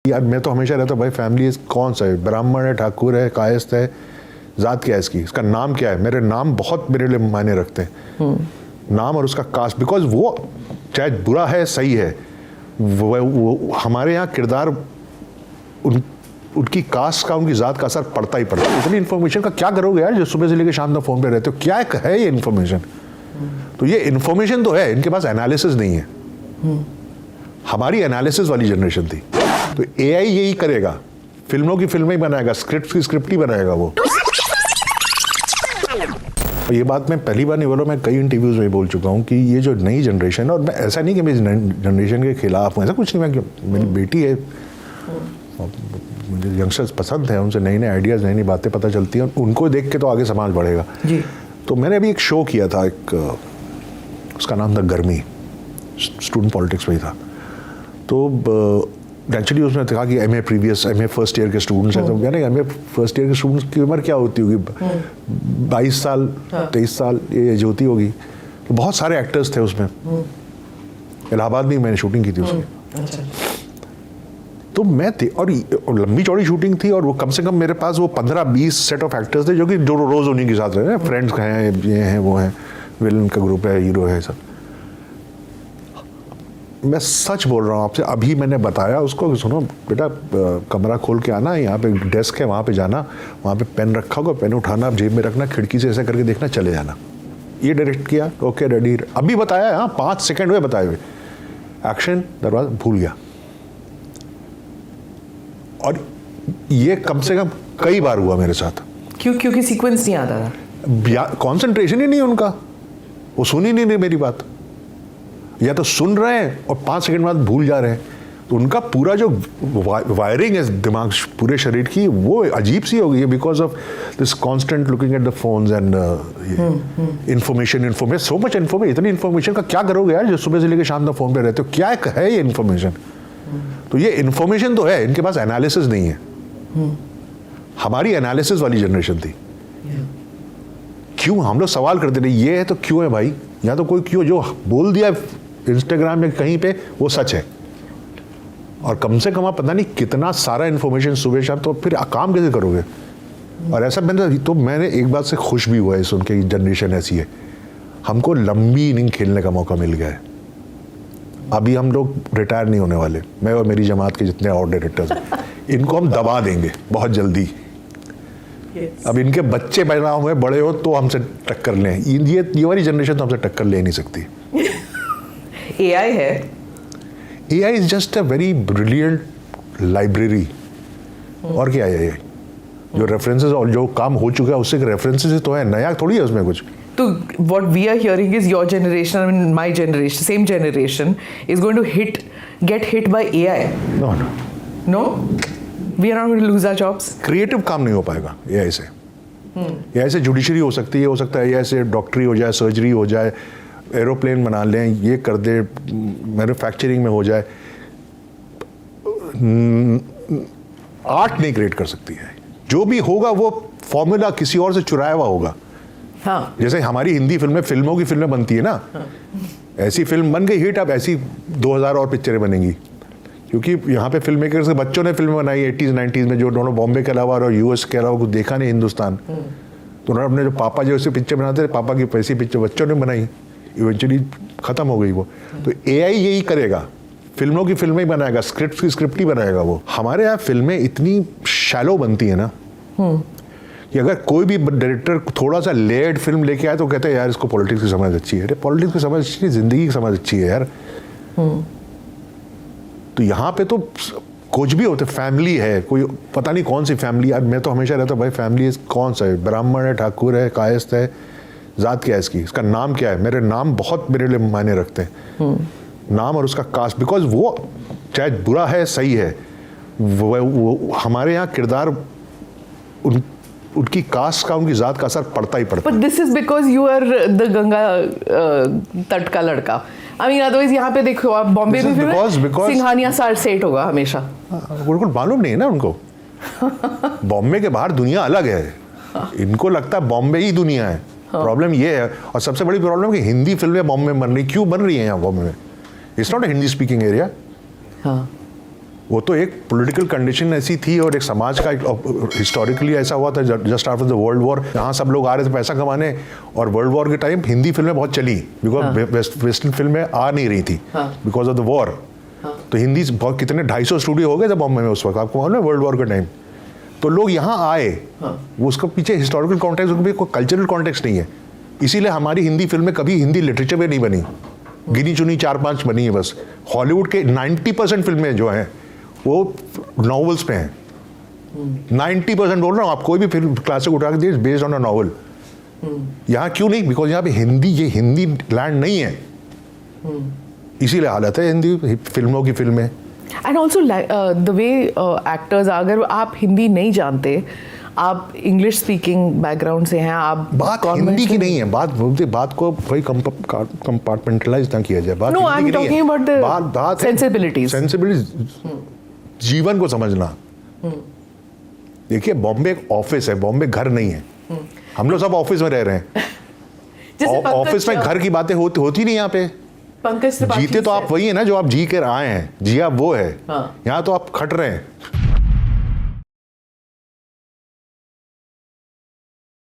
यार मैं तो हमेशा रहता भाई फैमिली कौन सा है, ब्राह्मण है, ठाकुर है, कायस्थ है, जात क्या है इसकी, इसका नाम क्या है। मेरे नाम बहुत मेरे लिए मायने रखते हैं, नाम और उसका कास्ट, बिकॉज वो चाहे बुरा है सही है, वो हमारे यहाँ किरदार उनकी कास्ट का, उनकी जात का असर पड़ता ही पड़ता है। इतनी इन्फॉर्मेशन का क्या करोगे यार जो सुबह से लेकर शाम तक फोन पे रहते हो, क्या है ये इन्फॉर्मेशन। तो ये इन्फॉर्मेशन तो है, इनके पास एनालिसिस नहीं है। हमारी एनालिसिस वाली जनरेशन थी, तो एआई यही करेगा, फिल्मों की फिल्में ही बनाएगा, स्क्रिप्ट की स्क्रिप्ट ही बनाएगा वो। और ये बात मैं पहली बार नहीं बोला, मैं कई इंटरव्यूज में बोल चुका हूँ कि ये जो नई जनरेशन है, और मैं ऐसा नहीं कि मैं इस जनरेशन के खिलाफ हूँ, ऐसा कुछ नहीं, मैं मेरी बेटी है, मुझे यंगस्टर्स पसंद है, उनसे नई नई आइडियाज़, नई नई बातें पता चलती हैं, उनको देख के तो आगे समाज बढ़ेगा जी। तो मैंने अभी एक शो किया था, उसका नाम था गर्मी, स्टूडेंट पॉलिटिक्स में ही था। तो नेचुरली उसने कहा कि एमए फर्स्ट ईयर के स्टूडेंट्स हैं, तो मैंने एमए फर्स्ट ईयर के स्टूडेंट्स की उम्र क्या होती होगी, 22 साल 23 साल ये एज होती होगी। तो बहुत सारे एक्टर्स थे उसमें, इलाहाबाद में मैंने शूटिंग की थी उसकी। तो मैं थे, और लंबी चौड़ी शूटिंग थी, और वो कम से कम मेरे पास वो 15-20 सेट ऑफ एक्टर्स थे जो कि जो रोज़ उन्हीं के साथ रहे, फ्रेंड्स हैं, ये हैं वो हैं, विलन का ग्रुप है, हीरो है, सब। मैं सच बोल रहा हूँ आपसे, अभी मैंने बताया उसको कि सुनो बेटा, कमरा खोल के आना, यहाँ पे एक डेस्क है, वहाँ पे जाना, वहाँ पे पेन रखा होगा, पेन उठाना, जेब में रखना, खिड़की से ऐसा करके देखना, चले जाना। ये डायरेक्ट किया, ओके रेडी, अभी बताया, हाँ 5 सेकंड हुए बताए हुए, एक्शन, दरवाजा, भूल गया। और ये कम से कम कई बार हुआ मेरे साथ। क्योंकि सीक्वेंस नहीं आता था, कॉन्सेंट्रेशन ही नहीं उनका, वो सुन ही नहीं मेरी बात, या तो सुन रहे हैं और 5 सेकंड बाद भूल जा रहे हैं। तो उनका पूरा जो वायरिंग है दिमाग पूरे शरीर की, वो अजीब सी हो गई है because of this constant looking at the phones and information so much information. इतनी इन्फॉर्मेशन का क्या करोगे यार जो सुबह से लेकर शाम तक फोन पे रहते हो, क्या है ये इन्फॉर्मेशन। तो ये इन्फॉर्मेशन तो है, इनके पास एनालिसिस नहीं है। हमारी एनालिसिस वाली जनरेशन थी। क्यों हम लोग सवाल करते रहे, ये है तो क्यों है भाई, या तो कोई क्यों जो बोल दिया इंस्टाग्राम में कहीं पे वो सच है, और कम से कम आप पता नहीं कितना सारा इन्फॉर्मेशन सुबह शाम, तो फिर काम कैसे करोगे। और ऐसा मैंने एक बात से खुश भी हुआ है सुन के, जनरेशन ऐसी है, हमको लंबी इनिंग खेलने का मौका मिल गया है। अभी हम लोग रिटायर नहीं होने वाले, मैं और मेरी जमात के जितने और डायरेक्टर्स हैं, इनको हम दबा देंगे बहुत जल्दी। अब इनके बच्चे पैदा हुए, बड़े हो तो हमसे टक्कर लें, ये वाली जनरेशन तो हमसे टक्कर ले नहीं सकती। AI है, AI is just a very brilliant library. और क्या है AI, जो रेफरेंसेस और जो काम हो चुका है उससे रेफरेंसेस तो है, नया थोड़ी है उसमें कुछ। तो what we are hearing is your generation, I mean my generation, same generation is going to get hit by AI. No, we are not going to lose our jobs. Creative काम नहीं हो पाएगा AI से। AI से judiciary हो सकती है, हो सकता है AI से डॉक्टरी हो जाए, सर्जरी हो जाए, एरोप्लेन बना लें, ये कर दे, मैन्युफैक्चरिंग में हो जाए। आर्ट नहीं क्रिएट कर सकती है, जो भी होगा वो फॉर्मूला किसी और से चुराया हुआ होगा। हाँ। जैसे हमारी हिंदी फिल्मों की फिल्में बनती है ना, हाँ। ऐसी फिल्म बन गई हिट, अब ऐसी 2000 और पिक्चरें बनेंगी, क्योंकि यहाँ पे फिल्म मेकर्स के बच्चों ने फिल्में बनाई 80s 90s में, जो दोनों बॉम्बे के अलावा और US के अलावा कुछ देखा नहीं हिंदुस्तान। तो उन्होंने अपने जो पापा जो पिक्चर बनाते थे, पापा की पैसी पिक्चर बच्चों ने बनाई, इवेंचुअली खत्म हो गई वो। तो AI यही करेगा, फिल्मों की फिल्में ही बनाएगा, स्क्रिप्ट की स्क्रिप्ट ही बनाएगा वो। हमारे यहाँ फिल्में इतनी शैलो बनती है ना कि अगर कोई भी डायरेक्टर थोड़ा सा लेयर्ड फिल्म लेके आए तो कहते हैं यार इसको पॉलिटिक्स की समझ अच्छी है। अरे पॉलिटिक्स की समझ अच्छी नहीं, जिंदगी की समझ अच्छी है यार। तो यहाँ पे तो कुछ भी होते, फैमिली है, कोई पता नहीं कौन सी फैमिली। यार मैं तो हमेशा रहता भाई फैमिली कौन सा है, ब्राह्मण है, ठाकुर है, कायस्थ है, जात क्या है इसकी, इसका नाम क्या है। मेरे नाम बहुत मेरे लिए मायने रखते हैं, नाम और उसका कास्ट, बिकॉज वो चाहे बुरा है सही है, वो हमारे यहाँ किरदार उनकी कास्ट का, उनकी जात का असर पड़ता ही पड़ता है। But this is because you are the Ganga तट का लड़का। I mean otherwise यहाँ पे देखो आप बॉम्बे में फिर सिंघानिया सार सेट होगा हमेशा। बिल्कुल मालूम नहीं है ना उनको। बॉम्बे के बाहर दुनिया अलग है, इनको लगता है बॉम्बे ही दुनिया है। प्रॉब्लम ये है, और सबसे बड़ी प्रॉब्लम कि हिंदी फिल्में बॉम्बे में बन रही, क्यों बन रही है यहाँ बॉम्बे में। It's not a Hindi speaking area. वो तो एक पॉलिटिकल कंडीशन ऐसी थी और एक समाज का हिस्टोरिकली ऐसा हुआ था just after the world war, यहाँ सब लोग आ रहे थे पैसा कमाने, और वर्ल्ड वॉर के टाइम हिंदी फिल्में बहुत चली बिकॉज वेस्टर्न फिल्में आ नहीं रही थी बिकॉज ऑफ द वॉर। तो हिंदी बहुत कितने 250 स्टूडियो हो गए थे बॉम्बे में उस वक्त, आपको मालूम है, वर्ल्ड वॉर के टाइम। तो लोग यहाँ आए, वो उसका पीछे हिस्टोरिकल कॉन्टेक्स्ट, उसके कोई कल्चरल कॉन्टेक्स्ट नहीं है। इसीलिए हमारी हिंदी फिल्में कभी हिंदी लिटरेचर में नहीं बनी, गिनी चुनी 4-5 बनी है बस। हॉलीवुड के 90% फिल्में जो हैं वो नॉवेल्स पे हैं। 90% बोल रहा हूँ आप, कोई भी फिल्म क्लासिक उठा के दिए बेस्ड ऑन अ नॉवल। यहाँ क्यों नहीं? बिकॉज यहाँ पे ये हिंदी लैंड नहीं है, इसीलिए हालत है हिंदी फिल्मों की फिल्में। And also the way actors, अगर आप हिंदी नहीं जानते, आप इंग्लिश स्पीकिंग बैकग्राउंड से हैं, आप बात हिंदी की नहीं है, बात को भाई कंपार्टमेंटलाइज ना किया जाए। बात no, I am talking about the sensibilities. जीवन को समझना। देखिए बॉम्बे एक ऑफिस है, बॉम्बे घर नहीं है। हम लोग सब ऑफिस में रह रहे हैं, ऑफिस में घर की बातें होती नहीं यहाँ पे। पंकज से जीते तो आप वही है ना जो आप जी कर आए हैं, जी आप वो है। यहाँ तो आप खट रहे हैं।